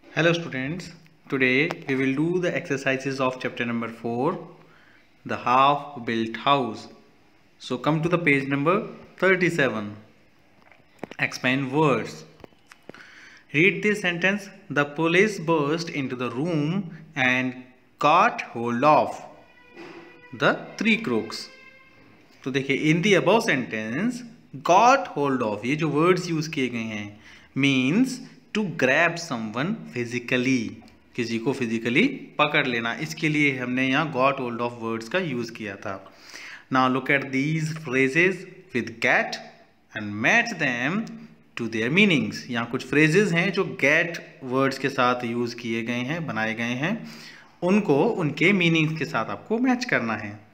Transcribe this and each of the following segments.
Hello students, today we will do the exercises of chapter number 4, the half built house. So come to the page number 37. Expand words. Read this sentence. The police burst into the room and got hold of the three crooks. तो देखिए in the above sentence got hold of, ये जो words use किए गए हैं means to grab someone physically, किसी को physically पकड़ लेना। इसके लिए हमने यहाँ गॉट होल्ड ऑफ वर्ड्स का यूज किया था। Now look at these phrases with get and match them to their meanings. यहाँ कुछ फ्रेजेस हैं जो गेट वर्ड्स के साथ यूज किए गए हैं, बनाए गए हैं, उनको उनके मीनिंग्स के साथ आपको मैच करना है।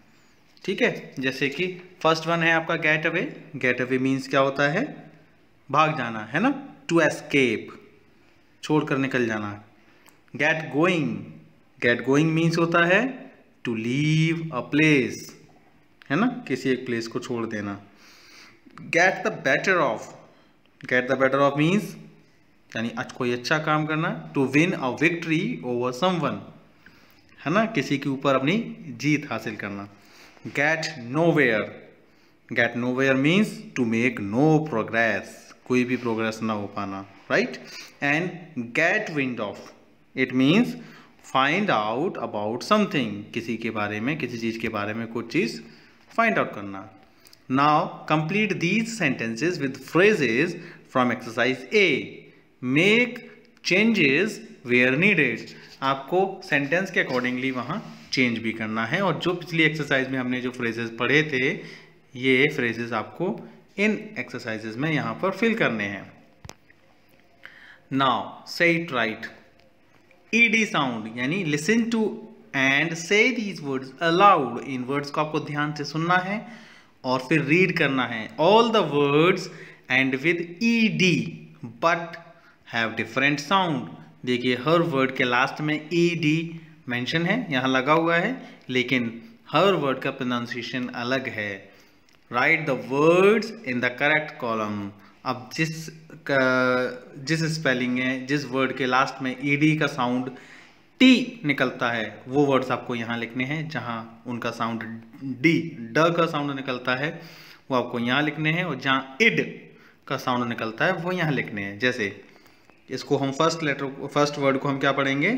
ठीक है, जैसे कि फर्स्ट वन है आपका get away. Get away means क्या होता है? भाग जाना, है ना, टू एस्केप, छोड़कर निकल जाना। गेट गोइंग मीन्स होता है टू लीव अ प्लेस, है ना, किसी एक प्लेस को छोड़ देना। Get the better of means यानी कोई अच्छा काम करना। To win a victory over someone, है ना, किसी के ऊपर अपनी जीत हासिल करना। Get nowhere means to make no progress, कोई भी प्रोग्रेस ना हो पाना, right. And get wind of, it means find out about something, किसी के बारे में, किसी चीज के बारे में कुछ चीज फाइंड आउट करना। Now complete these sentences with phrases from exercise A. Make changes where needed, आपको सेंटेंस के अकॉर्डिंगली वहां चेंज भी करना है। और जो पिछली एक्सरसाइज में हमने जो फ्रेजेस पढ़े थे, ये फ्रेजेस आपको इन एक्सरसाइजेस में यहां पर फिल करने हैं। नाउ से इट राइट। ईडी साउंड यानी लिसन टू एंड से these words allowed. In words को आपको ध्यान से सुनना है और फिर रीड करना है। All the words and with ED but have different sound. देखिए हर वर्ड के लास्ट में ईडी मेंशन है, यहाँ लगा हुआ है, लेकिन हर वर्ड का प्रोनाउंसिएशन अलग है। Right the words in the correct column. अब जिस स्पेलिंग है, जिस वर्ड के लास्ट में ईडी का साउंड टी निकलता है, वो वर्ड्स आपको यहाँ लिखने हैं। जहाँ उनका साउंड ड का साउंड निकलता है, वो आपको यहाँ लिखने हैं, और जहाँ इड का साउंड निकलता है वो यहाँ लिखने हैं। जैसे इसको हम फर्स्ट वर्ड को हम क्या पढ़ेंगे?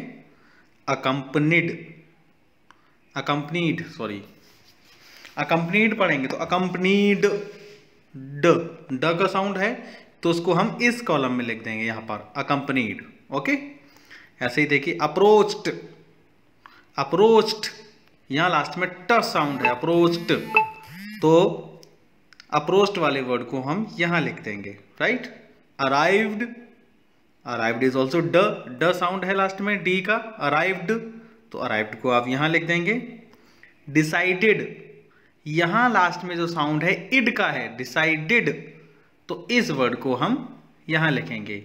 अकम्पनीड पढ़ेंगे। तो अकम्पनीड ड का साउंड है, तो उसको हम इस कॉलम में लिख देंगे यहाँ पर, अकम्पनीड। ओके, ऐसे ही देखिए अप्रोच्ड यहाँ लास्ट में ट साउंड है, अप्रोच्ड, तो अप्रोच्ड वाले वर्ड को हम यहाँ लिख देंगे, राइट। अराइव्ड इज ऑल्सो ड साउंड है लास्ट में, डी का, अराइव्ड, तो अराइव्ड को आप यहां लिख देंगे। डिसाइडेड, यहां लास्ट में जो साउंड है इड का है, डिसाइडेड, तो इस वर्ड को हम यहां लिखेंगे।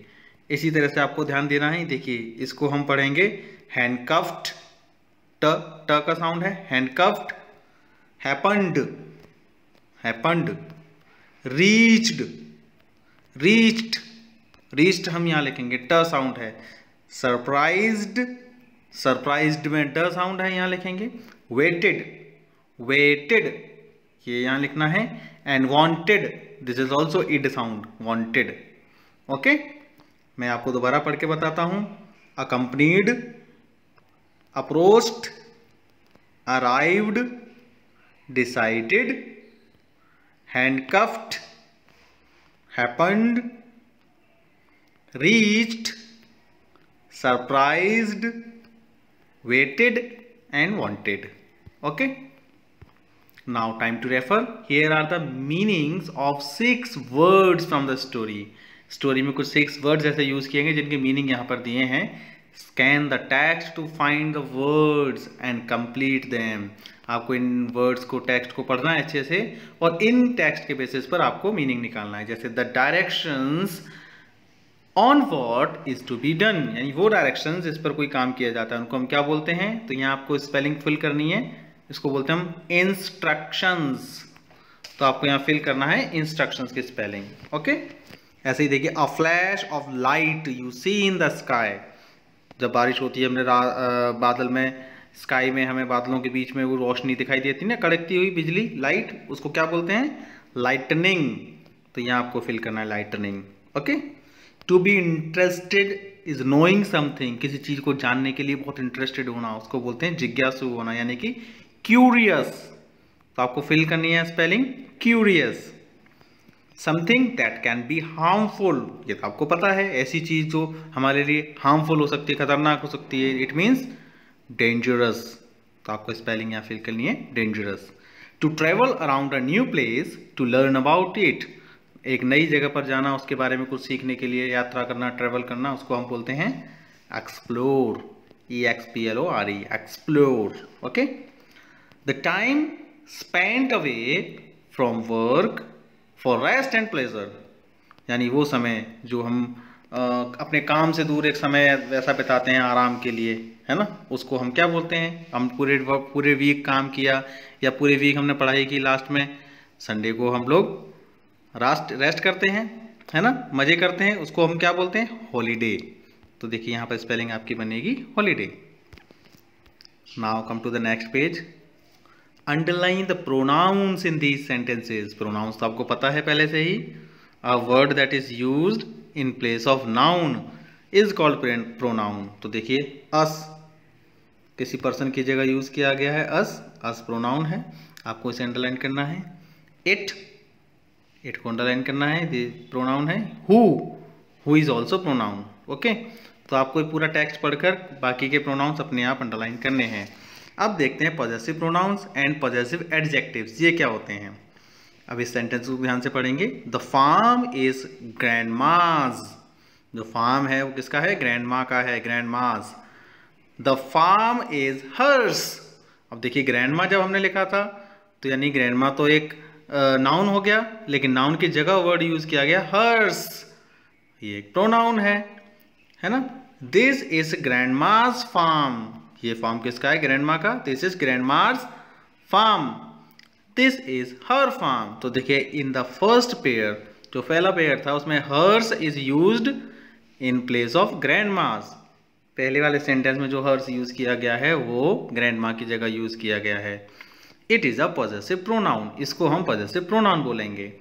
इसी तरह से आपको ध्यान देना है। देखिए इसको हम पढ़ेंगे हैंडकफ्ड, ट का साउंड है, हैंडकफ्ड। हैपन्ड, रीच्ड हम यहां लिखेंगे, ट साउंड है। सरप्राइज्ड में ड साउंड है, यहां लिखेंगे। वेटेड ये यहां लिखना है। And wanted, this is also ed sound, wanted. Okay, मैं आपको दोबारा पढ़ के बताता हूं। Accompanied, approached, arrived, decided, handcuffed, happened, reached, surprised, waited and wanted. Okay, now time to refer. Here are the meanings of 6 words from the story में कुछ 6 words ऐसे यूज किए गए जिनके मीनिंग यहाँ पर दिए हैं। Scan the text to find the words and complete them. आपको इन वर्ड्स को, टेक्स्ट को पढ़ना है अच्छे से, और इन टेक्स्ट के बेसिस पर आपको मीनिंग निकालना है। जैसे the directions on what is to be done, यानी वो डायरेक्शंस जिस पर कोई काम किया जाता है उनको हम क्या बोलते हैं? तो यहाँ आपको स्पेलिंग फिल करनी है, इसको बोलते हैं हम इंस्ट्रक्शंस। तो आपको यहाँ फिल करना है इंस्ट्रक्शंस की स्पेलिंग। ओके, ऐसे ही देखिए, a flash of light you see in the sky, जब बारिश होती है हमने बादल में, स्काई में हमें बादलों के बीच में वो रोशनी दिखाई देती है ना, कड़कती हुई बिजली, लाइट, उसको क्या बोलते हैं? लाइटनिंग। तो यहाँ आपको फिल करना है lightning. Okay. To be interested is knowing something, किसी चीज को जानने के लिए बहुत इंटरेस्टेड होना, उसको बोलते हैं जिज्ञासु होना, यानी कि क्यूरियस। तो आपको फिल करनी है spelling curious. Something that can be harmful, ये तो आपको पता है, ऐसी चीज जो हमारे लिए हार्मफुल हो सकती है, खतरनाक हो सकती है। It means dangerous. तो आपको स्पेलिंग यहाँ फिल करनी है dangerous. To travel around a new place to learn about it, एक नई जगह पर जाना, उसके बारे में कुछ सीखने के लिए यात्रा करना, ट्रेवल करना, उसको हम बोलते हैं explore. EXPLORE, explore. Okay. The time spent away from work for rest and pleasure, यानी वो समय जो हम अपने काम से दूर एक समय वैसा बिताते हैं आराम के लिए, है ना, उसको हम क्या बोलते हैं? हम पूरे वीक काम किया या पूरे वीक हमने पढ़ाई की, लास्ट में संडे को हम लोग रेस्ट करते हैं, है ना, मजे करते हैं, उसको हम क्या बोलते हैं? हॉलीडे। तो देखिए यहाँ पर स्पेलिंग आपकी बनेगी holiday. Now come to the next page. Underline the pronouns in these sentences. Pronouns तो आपको पता है पहले से ही। A word that is used in place of noun is called pronoun. तो देखिए अस, किसी पर्सन की जगह यूज किया गया है अस, अस प्रोनाउन है, आपको इसे अंडरलाइन करना है। इट, इट को अंडरलाइन करना है, प्रोनाउन है। Who is also pronoun. Okay. तो आपको पूरा टेक्स्ट पढ़कर बाकी के प्रोनाउंस अपने आप अंडरलाइन करने हैं। अब देखते हैं possessive pronouns and possessive adjectives, ये क्या होते हैं। अब इस सेंटेंस को ध्यान से पढ़ेंगे। The farm is grandma's. जो फार्म है वो किसका है? ग्रैंडमा का है, grandma's. The farm is hers. अब देखिए ग्रैंडमा जब हमने लिखा था तो यानी ग्रैंडमा तो एक नाउन हो गया, लेकिन नाउन की जगह वर्ड यूज किया गया हर्स, ये एक प्रोनाउन है ना। दिस इज ग्रैंडमाज फार्म, ये फार्म किसका है? ग्रैंडमा का। This is grandma's farm, this is her farm. तो देखिए इन द फर्स्ट पेयर, जो पहला पेयर था उसमें hers is used in place of grandma's. पहले वाले सेंटेंस में जो हर्स यूज किया गया है वो ग्रैंडमा की जगह यूज किया गया है। It is a possessive pronoun, इसको हम पॉजेसिव प्रोनाउन बोलेंगे।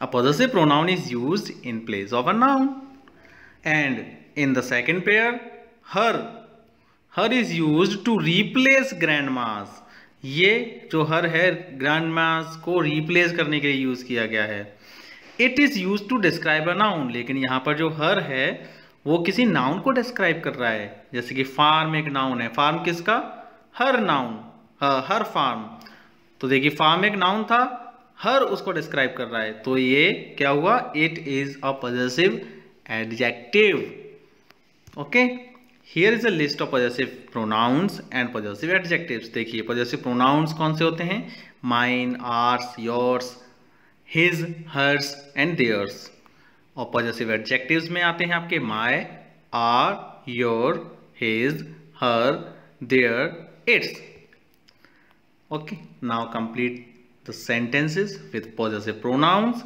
A possessive pronoun is used in place of a noun. And in the second pair her is used to replace grandma's. ये जो हर है ग्रैंडमाज को रिप्लेस करने के लिए यूज किया गया है। It is used to describe a noun, लेकिन यहाँ पर जो हर है वो किसी नाउन को डिस्क्राइब कर रहा है। जैसे कि फार्म एक नाउन है, फार्म किसका? हर नाउन, हर फार्म। तो देखिए फार्म एक नाउन था, हर उसको डिस्क्राइब कर रहा है, तो ये क्या हुआ? It is a possessive adjective. Okay. Here is a list of possessive pronouns and possessive adjectives. देखिए पॉजेसिव प्रोनाउंस कौन से होते हैं? Mine, ours, yours, his, hers and theirs. और पॉजेसिव एडजेक्टिव्स में आते हैं आपके my, our, your, his, her, their, its. Okay. Now complete the sentences with possessive pronouns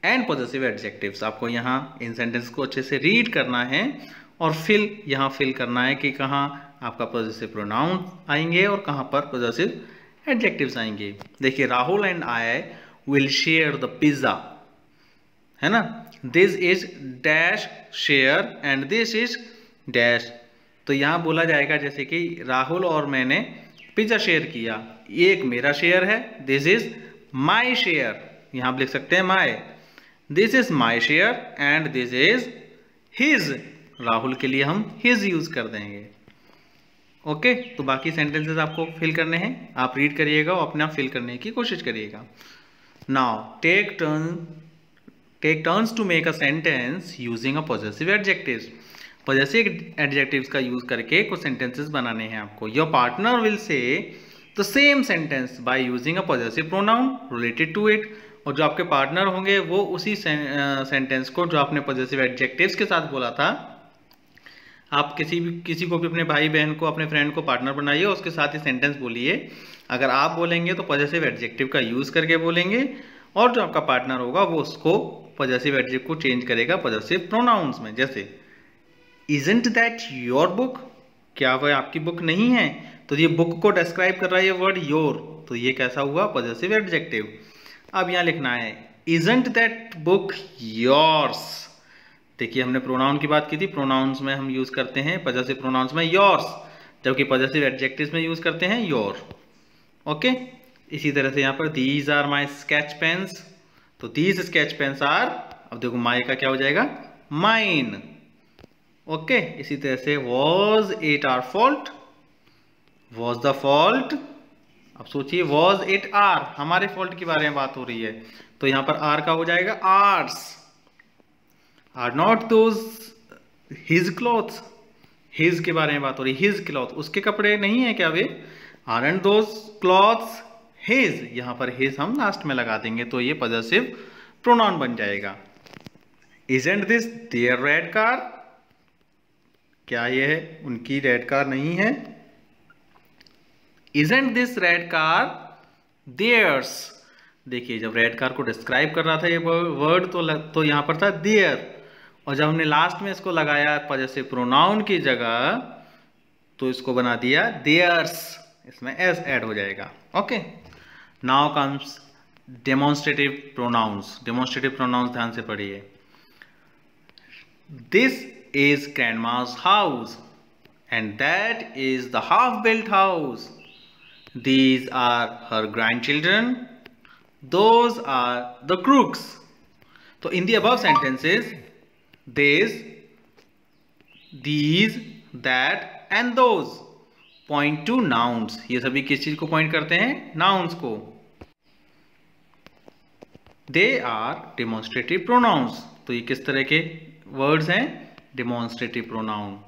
and possessive adjectives. आपको यहाँ इन सेंटेंस को अच्छे से रीड करना है और यहाँ फिल करना है कि कहाँ आपका पॉजेसिव प्रोनाउन आएंगे और कहाँ पर पॉजेसिव एडजेक्टिव्स आएंगे। देखिए Rahul and I will share the pizza, है ना। This is dash share and this is dash. तो यहाँ बोला जाएगा जैसे कि राहुल और मैंने पिज्जा शेयर किया, एक मेरा शेयर है, दिस इज माई शेयर, यहाँ आप लिख सकते हैं my. This is my share and this is his, Rahul के लिए हम हिज यूज कर देंगे। ओके। तो बाकी सेंटेंसेस आपको फिल करने हैं, आप रीड करिएगा और अपने आप फिल करने की कोशिश करिएगा। Now take turns to make a sentence using a possessive adjectives. Possessive adjectives का यूज करके कुछ सेंटेंसेस बनाने हैं आपको। Your partner will say the same sentence by using a possessive pronoun related to it. और जो आपके पार्टनर होंगे वो उसी सेंटेंस को जो आपने पॉजेसिव एडजेक्टिव्स के साथ बोला था, आप किसी को भी, अपने भाई बहन को, अपने फ्रेंड को पार्टनर बनाइए और उसके साथ ही सेंटेंस बोलिए। अगर आप बोलेंगे तो पॉजेसिव एडजेक्टिव का यूज करके बोलेंगे, और जो आपका पार्टनर होगा वो उसको पॉजेसिव एडजेक्टिव को चेंज करेगा पॉजेसिव प्रोनाउंस में। जैसे इजंट दैट योर बुक, क्या वह आपकी बुक नहीं है? तो ये बुक को डिस्क्राइब कर रहा है ये वर्ड योर, तो ये कैसा हुआ? Possessive adjective. अब यहाँ लिखना है इजंट दैट बुक योर्स। देखिए हमने प्रोनाउन की बात की थी, प्रोनाउंस में हम यूज करते हैं पॉजेसिव प्रोनाउंस में योर्स, जबकि पॉजेसिव एडजेक्टिव्स में यूज करते हैं योर। ओके, इसी तरह से यहाँ पर these are my sketch pens, तो दीज स्केच पेन्स आर, अब देखो माई का क्या हो जाएगा? माइन। ओके, इसी तरह से was it our fault, was the fault. अब सोचिए वॉज इट आर, हमारे फॉल्ट के बारे में बात हो रही है, तो यहां पर आर का हो जाएगा ours. Are not those his clothes, his के बारे में बात हो रही है, हिज क्लॉथ, उसके कपड़े नहीं है क्या वे? आरंट दोज क्लॉथ्स हिज, यहां पर हिज हम लास्ट में लगा देंगे तो ये पॉजेसिव प्रोनाउन बन जाएगा। Isn't this their red car, क्या यह उनकी रेड कार नहीं है? Isn't this red car theirs? देखिए जब रेड कार को डिस्क्राइब कर रहा था ये वर्ड तो यहाँ पर था देयर, और जब हमने लास्ट में इसको लगाया पॉजेसिव प्रोनाउन की जगह तो इसको बना दिया देयर्स, इसमें एस ऐड हो जाएगा। Okay, now comes demonstrative pronouns. Demonstrative pronouns ध्यान से पढ़िए। This is grandma's house and that is the half built house. These are her grandchildren. Those are the crooks. So in the above sentences, this, these, that and those point to nouns. ये सभी किस चीज को point करते हैं? Nouns को। They are demonstrative pronouns. तो ये किस तरह के words हैं? Demonstrative pronoun,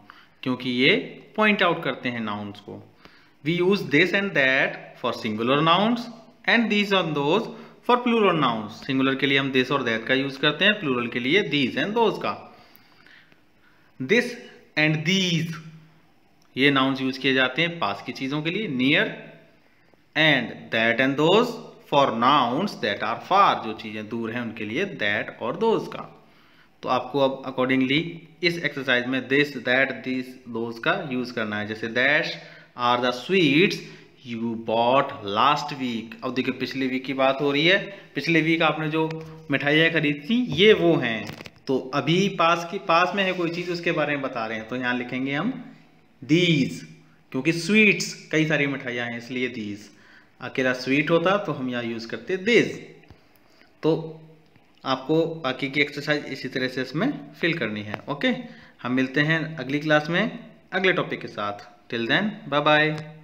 क्योंकि ये point out करते हैं nouns को। We use this and that for singular nouns and these and those for plural nouns. Singular के लिए हम this और that का यूज करते हैं, plural के लिए these and those का। This and these ये nouns यूज किए जाते हैं पास की चीजों के लिए, near, and that and those for nouns that are far, जो चीजें दूर हैं उनके लिए that और those का। तो आपको अब अकॉर्डिंगली इस एक्सरसाइज में this, that, these, those का यूज करना है। जैसे dash are the sweets you bought last week. अब देखिए पिछले वीक की बात हो रही है, पिछले वीक आपने जो मिठाइयाँ खरीदी थी ये वो हैं, तो अभी पास में है कोई चीज़ उसके बारे में बता रहे हैं, तो यहाँ लिखेंगे हम दीज, क्योंकि स्वीट्स कई सारी मिठाइयाँ हैं इसलिए दीज। अकेला स्वीट होता तो हम यहाँ यूज़ करते दिस। तो आपको बाकी की एक्सरसाइज इसी तरह से इसमें फिल करनी है। ओके, हम मिलते हैं अगली क्लास में अगले टॉपिक के साथ। Till then, bye bye.